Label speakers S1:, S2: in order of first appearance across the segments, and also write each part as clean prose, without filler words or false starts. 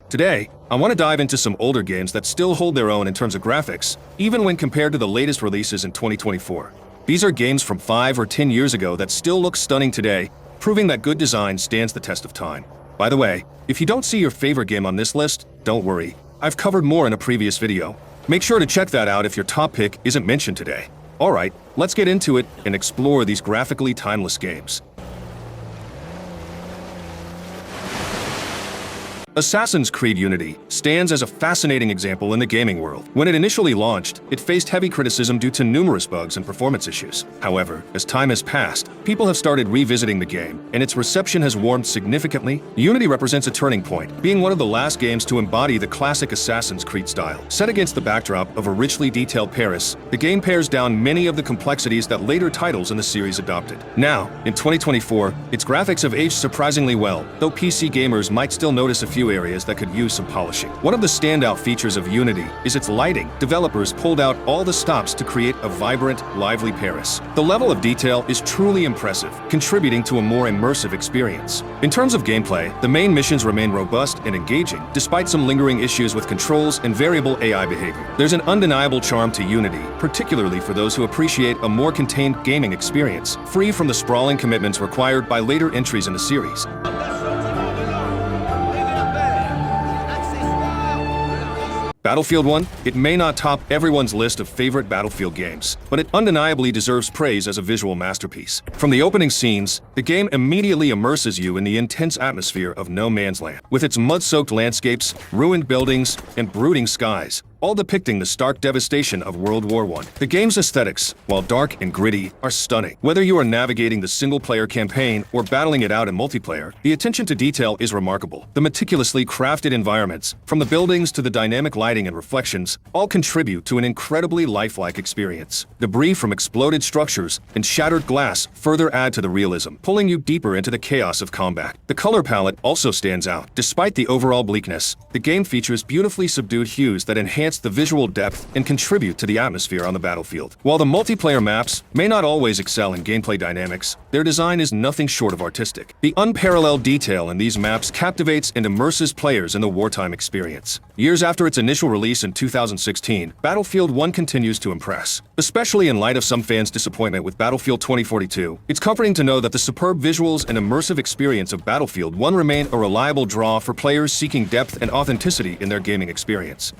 S1: Today, I want to dive into some older games that still hold their own in terms of graphics, even when compared to the latest releases in 2024. These are games from 5 or 10 years ago that still look stunning today, proving that good design stands the test of time. By the way, if you don't see your favorite game on this list, don't worry. I've covered more in a previous video. Make sure to check that out if your top pick isn't mentioned today. Alright, let's get into it and explore these graphically timeless games. Assassin's Creed Unity stands as a fascinating example in the gaming world. When it initially launched, it faced heavy criticism due to numerous bugs and performance issues. However, as time has passed, people have started revisiting the game, and its reception has warmed significantly. Unity represents a turning point, being one of the last games to embody the classic Assassin's Creed style. Set against the backdrop of a richly detailed Paris, the game pares down many of the complexities that later titles in the series adopted. Now, in 2024, its graphics have aged surprisingly well, though PC gamers might still notice a few areas that could use some polishing. One of the standout features of Unity is its lighting. Developers pulled out all the stops to create a vibrant, lively Paris. The level of detail is truly impressive, contributing to a more immersive experience. In terms of gameplay, the main missions remain robust and engaging, despite some lingering issues with controls and variable AI behavior. There's an undeniable charm to Unity, particularly for those who appreciate a more contained gaming experience, free from the sprawling commitments required by later entries in the series. Battlefield 1, it may not top everyone's list of favorite Battlefield games, but it undeniably deserves praise as a visual masterpiece. From the opening scenes, the game immediately immerses you in the intense atmosphere of No Man's Land, with its mud-soaked landscapes, ruined buildings, and brooding skies, all depicting the stark devastation of World War I. The game's aesthetics, while dark and gritty, are stunning. Whether you are navigating the single-player campaign or battling it out in multiplayer, the attention to detail is remarkable. The meticulously crafted environments, from the buildings to the dynamic lighting and reflections, all contribute to an incredibly lifelike experience. Debris from exploded structures and shattered glass further add to the realism, pulling you deeper into the chaos of combat. The color palette also stands out. Despite the overall bleakness, the game features beautifully subdued hues that enhance the visual depth and contribute to the atmosphere on the battlefield. While the multiplayer maps may not always excel in gameplay dynamics, their design is nothing short of artistic. The unparalleled detail in these maps captivates and immerses players in the wartime experience. Years after its initial release in 2016, Battlefield 1 continues to impress. Especially in light of some fans' disappointment with Battlefield 2042, it's comforting to know that the superb visuals and immersive experience of Battlefield 1 remain a reliable draw for players seeking depth and authenticity in their gaming experience.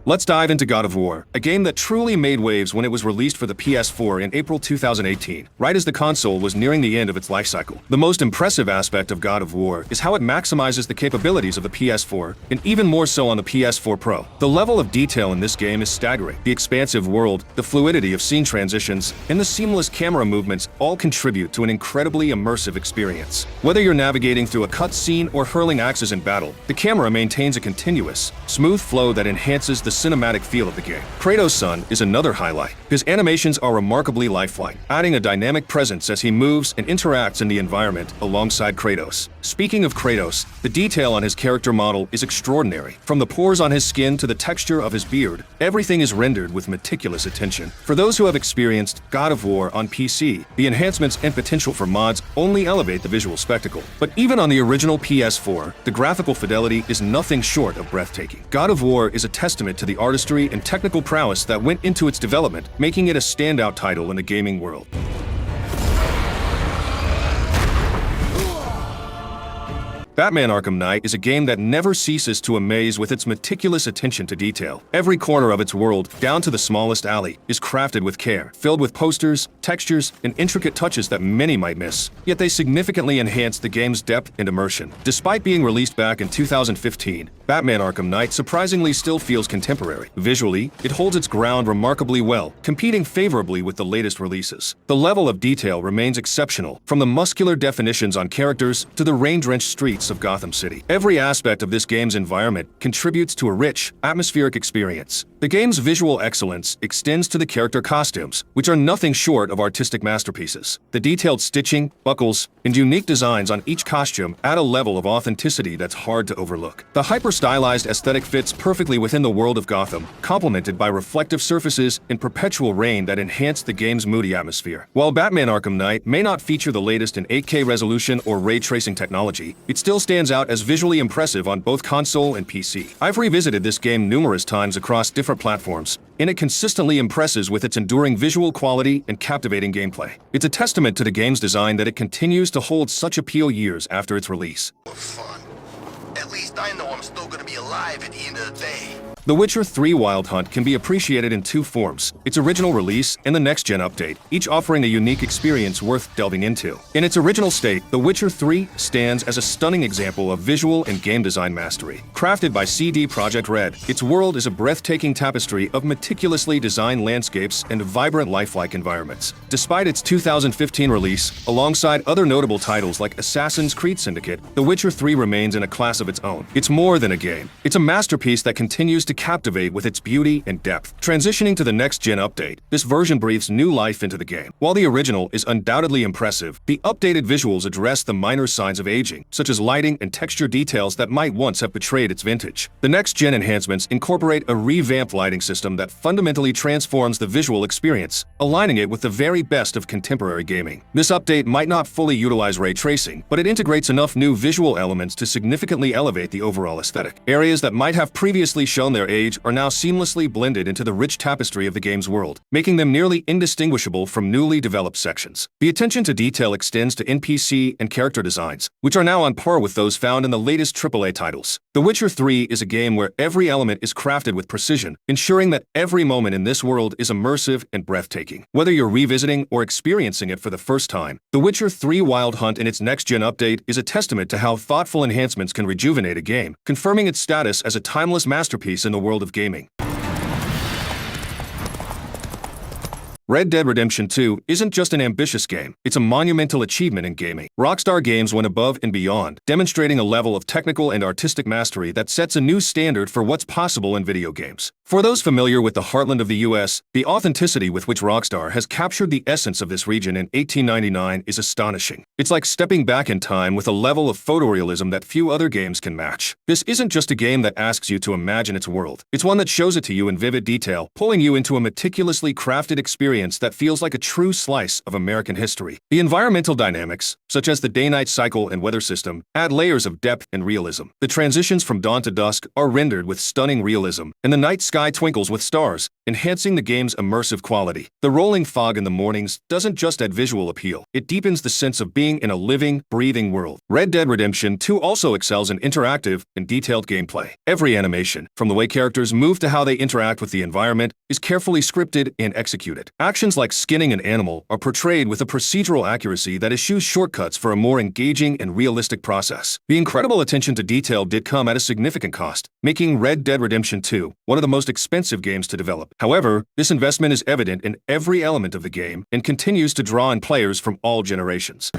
S1: Let's dive into God of War, a game that truly made waves when it was released for the PS4 in April 2018, right as the console was nearing the end of its life cycle. The most impressive aspect of God of War is how it maximizes the capabilities of the PS4, and even more so on the PS4 Pro. The level of detail in this game is staggering. The expansive world, the fluidity of scene transitions, and the seamless camera movements all contribute to an incredibly immersive experience. Whether you're navigating through a cutscene or hurling axes in battle, the camera maintains a continuous, smooth flow that enhances the cinematic feel of the game. Kratos' son is another highlight. His animations are remarkably lifelike, adding a dynamic presence as he moves and interacts in the environment alongside Kratos. Speaking of Kratos, the detail on his character model is extraordinary. From the pores on his skin to the texture of his beard, everything is rendered with meticulous attention. For those who have experienced God of War on PC, the enhancements and potential for mods only elevate the visual spectacle. But even on the original PS4, the graphical fidelity is nothing short of breathtaking. God of War is a testament to the artistry and technical prowess that went into its development, making it a standout title in the gaming world. Batman Arkham Knight is a game that never ceases to amaze with its meticulous attention to detail. Every corner of its world, down to the smallest alley, is crafted with care, filled with posters, textures, and intricate touches that many might miss. Yet they significantly enhance the game's depth and immersion. Despite being released back in 2015, Batman Arkham Knight surprisingly still feels contemporary. Visually, it holds its ground remarkably well, competing favorably with the latest releases. The level of detail remains exceptional, from the muscular definitions on characters to the rain-drenched streets of Gotham City. Every aspect of this game's environment contributes to a rich, atmospheric experience. The game's visual excellence extends to the character costumes, which are nothing short of artistic masterpieces. The detailed stitching, buckles, and unique designs on each costume add a level of authenticity that's hard to overlook. The hyper hyper-stylized aesthetic fits perfectly within the world of Gotham, complemented by reflective surfaces and perpetual rain that enhance the game's moody atmosphere. While Batman Arkham Knight may not feature the latest in 8K resolution or ray tracing technology, it still stands out as visually impressive on both console and PC. I've revisited this game numerous times across different platforms, and it consistently impresses with its enduring visual quality and captivating gameplay. It's a testament to the game's design that it continues to hold such appeal years after its release.
S2: Fun. At least I know I'm still gonna be alive at the end of the day.
S1: The Witcher 3 Wild Hunt can be appreciated in two forms: its original release and the next-gen update, each offering a unique experience worth delving into. In its original state, The Witcher 3 stands as a stunning example of visual and game design mastery. Crafted by CD Projekt Red, its world is a breathtaking tapestry of meticulously designed landscapes and vibrant lifelike environments. Despite its 2015 release, alongside other notable titles like Assassin's Creed Syndicate, The Witcher 3 remains in a class of its own. It's more than a game. It's a masterpiece that continues to captivate with its beauty and depth. Transitioning to the next-gen update, this version breathes new life into the game. While the original is undoubtedly impressive, the updated visuals address the minor signs of aging, such as lighting and texture details that might once have betrayed its vintage. The next-gen enhancements incorporate a revamped lighting system that fundamentally transforms the visual experience, aligning it with the very best of contemporary gaming. This update might not fully utilize ray tracing, but it integrates enough new visual elements to significantly elevate the overall aesthetic. Areas that might have previously shown their age are now seamlessly blended into the rich tapestry of the game's world, making them nearly indistinguishable from newly developed sections. The attention to detail extends to NPC and character designs, which are now on par with those found in the latest AAA titles. The Witcher 3 is a game where every element is crafted with precision, ensuring that every moment in this world is immersive and breathtaking. Whether you're revisiting or experiencing it for the first time, The Witcher 3 Wild Hunt in its next-gen update is a testament to how thoughtful enhancements can rejuvenate a game, confirming its status as a timeless masterpiece in the world of gaming. Red Dead Redemption 2 isn't just an ambitious game, it's a monumental achievement in gaming. Rockstar Games went above and beyond, demonstrating a level of technical and artistic mastery that sets a new standard for what's possible in video games. For those familiar with the heartland of the US, the authenticity with which Rockstar has captured the essence of this region in 1899 is astonishing. It's like stepping back in time with a level of photorealism that few other games can match. This isn't just a game that asks you to imagine its world. It's one that shows it to you in vivid detail, pulling you into a meticulously crafted experience that feels like a true slice of American history. The environmental dynamics, such as the day-night cycle and weather system, add layers of depth and realism. The transitions from dawn to dusk are rendered with stunning realism, and the night sky twinkles with stars, enhancing the game's immersive quality. The rolling fog in the mornings doesn't just add visual appeal, it deepens the sense of being in a living, breathing world. Red Dead Redemption 2 also excels in interactive and detailed gameplay. Every animation, from the way characters move to how they interact with the environment, is carefully scripted and executed. Actions like skinning an animal are portrayed with a procedural accuracy that eschews shortcuts for a more engaging and realistic process. The incredible attention to detail did come at a significant cost, making Red Dead Redemption 2 one of the most expensive games to develop. However, this investment is evident in every element of the game and continues to draw in players from all generations.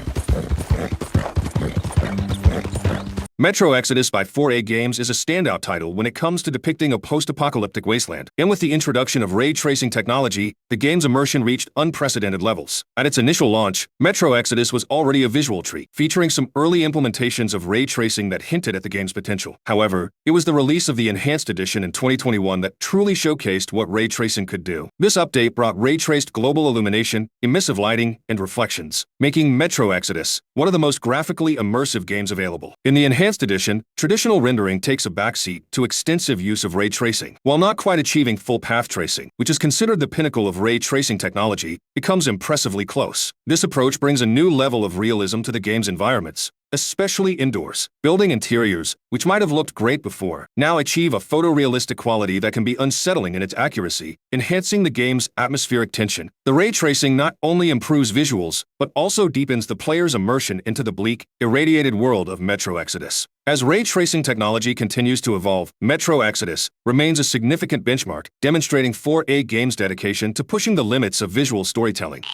S1: Metro Exodus by 4A Games is a standout title when it comes to depicting a post-apocalyptic wasteland. And with the introduction of ray tracing technology, the game's immersion reached unprecedented levels. At its initial launch, Metro Exodus was already a visual treat, featuring some early implementations of ray tracing that hinted at the game's potential. However, it was the release of the Enhanced Edition in 2021 that truly showcased what ray tracing could do. This update brought ray-traced global illumination, emissive lighting, and reflections, making Metro Exodus one of the most graphically immersive games available. In the Enhanced Edition, traditional rendering takes a backseat to extensive use of ray tracing. While not quite achieving full path tracing, which is considered the pinnacle of ray tracing technology, it comes impressively close. This approach brings a new level of realism to the game's environments, especially indoors. Building interiors, which might have looked great before, now achieve a photorealistic quality that can be unsettling in its accuracy, enhancing the game's atmospheric tension. The ray tracing not only improves visuals, but also deepens the player's immersion into the bleak, irradiated world of Metro Exodus. As ray tracing technology continues to evolve, Metro Exodus remains a significant benchmark, demonstrating 4A Games' dedication to pushing the limits of visual storytelling.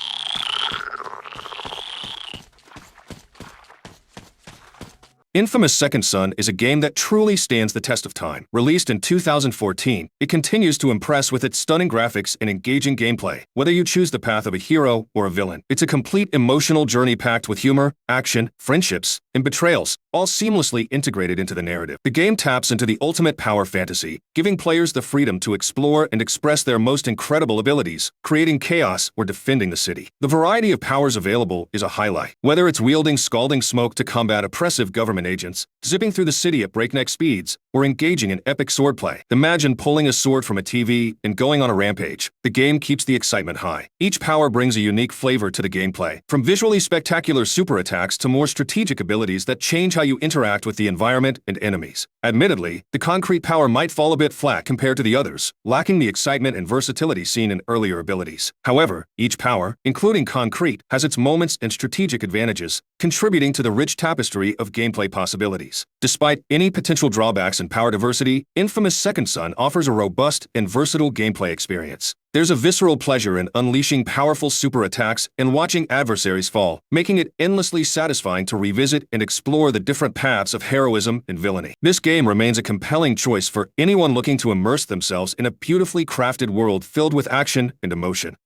S1: Infamous Second Son is a game that truly stands the test of time. Released in 2014, it continues to impress with its stunning graphics and engaging gameplay. Whether you choose the path of a hero or a villain, it's a complete emotional journey packed with humor, action, friendships, and betrayals. all seamlessly integrated into the narrative. The game taps into the ultimate power fantasy, giving players the freedom to explore and express their most incredible abilities, creating chaos or defending the city. The variety of powers available is a highlight. Whether it's wielding scalding smoke to combat oppressive government agents, zipping through the city at breakneck speeds, or engaging in epic swordplay. Imagine pulling a sword from a TV and going on a rampage. The game keeps the excitement high. Each power brings a unique flavor to the gameplay, from visually spectacular super attacks to more strategic abilities that change how you interact with the environment and enemies. Admittedly, the concrete power might fall a bit flat compared to the others, lacking the excitement and versatility seen in earlier abilities. However, each power, including concrete, has its moments and strategic advantages, contributing to the rich tapestry of gameplay possibilities. Despite any potential drawbacks in power diversity, Infamous Second Son offers a robust and versatile gameplay experience. There's a visceral pleasure in unleashing powerful super attacks and watching adversaries fall, making it endlessly satisfying to revisit and explore the different paths of heroism and villainy. This game remains a compelling choice for anyone looking to immerse themselves in a beautifully crafted world filled with action and emotion.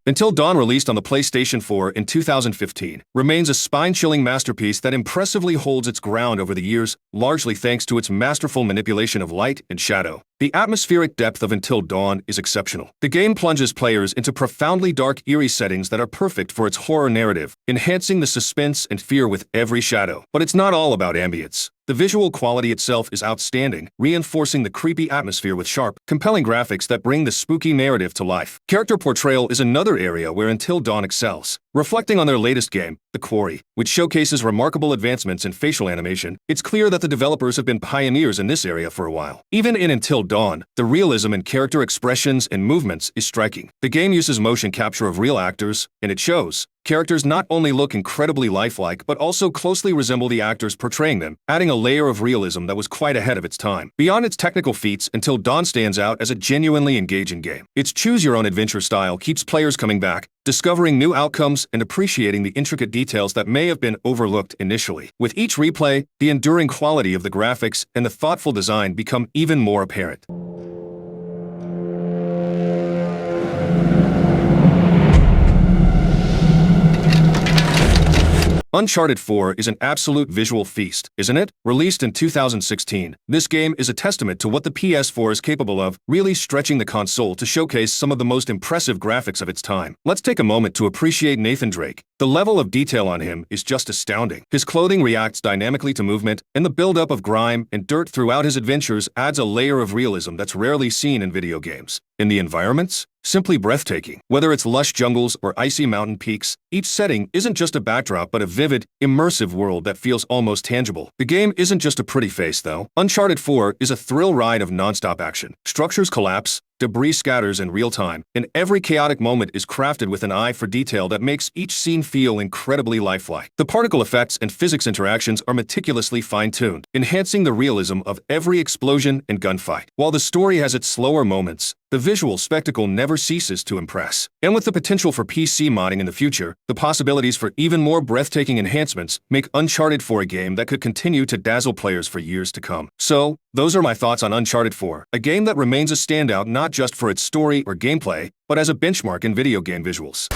S1: Until Dawn, released on the PlayStation 4 in 2015, remains a spine-chilling masterpiece that impressively holds its ground over the years, largely thanks to its masterful manipulation of light and shadow. The atmospheric depth of Until Dawn is exceptional. The game plunges players into profoundly dark, eerie settings that are perfect for its horror narrative, enhancing the suspense and fear with every shadow. But it's not all about ambience. The visual quality itself is outstanding, reinforcing the creepy atmosphere with sharp, compelling graphics that bring the spooky narrative to life. Character portrayal is another area where Until Dawn excels. Reflecting on their latest game, The Quarry, which showcases remarkable advancements in facial animation, it's clear that the developers have been pioneers in this area for a while. Even in Until Dawn, the realism in character expressions and movements is striking. The game uses motion capture of real actors, and it shows. Characters not only look incredibly lifelike, but also closely resemble the actors portraying them, adding a layer of realism that was quite ahead of its time. Beyond its technical feats, Until Dawn stands out as a genuinely engaging game. Its choose-your-own-adventure style keeps players coming back, discovering new outcomes and appreciating the intricate details that may have been overlooked initially. With each replay, the enduring quality of the graphics and the thoughtful design become even more apparent. Uncharted 4 is an absolute visual feast, isn't it? Released in 2016, this game is a testament to what the PS4 is capable of, really stretching the console to showcase some of the most impressive graphics of its time. Let's take a moment to appreciate Nathan Drake. The level of detail on him is just astounding. His clothing reacts dynamically to movement, and the buildup of grime and dirt throughout his adventures adds a layer of realism that's rarely seen in video games. In the environments, simply breathtaking. Whether it's lush jungles or icy mountain peaks, each setting isn't just a backdrop but a vivid, immersive world that feels almost tangible. The game isn't just a pretty face, though. Uncharted 4 is a thrill ride of non-stop action. Structures collapse, debris scatters in real time, and every chaotic moment is crafted with an eye for detail that makes each scene feel incredibly lifelike. The particle effects and physics interactions are meticulously fine-tuned, enhancing the realism of every explosion and gunfight. While the story has its slower moments, the visual spectacle never ceases to impress. And with the potential for PC modding in the future, the possibilities for even more breathtaking enhancements make Uncharted 4 a game that could continue to dazzle players for years to come. So, those are my thoughts on Uncharted 4, a game that remains a standout not just for its story or gameplay, but as a benchmark in video game visuals.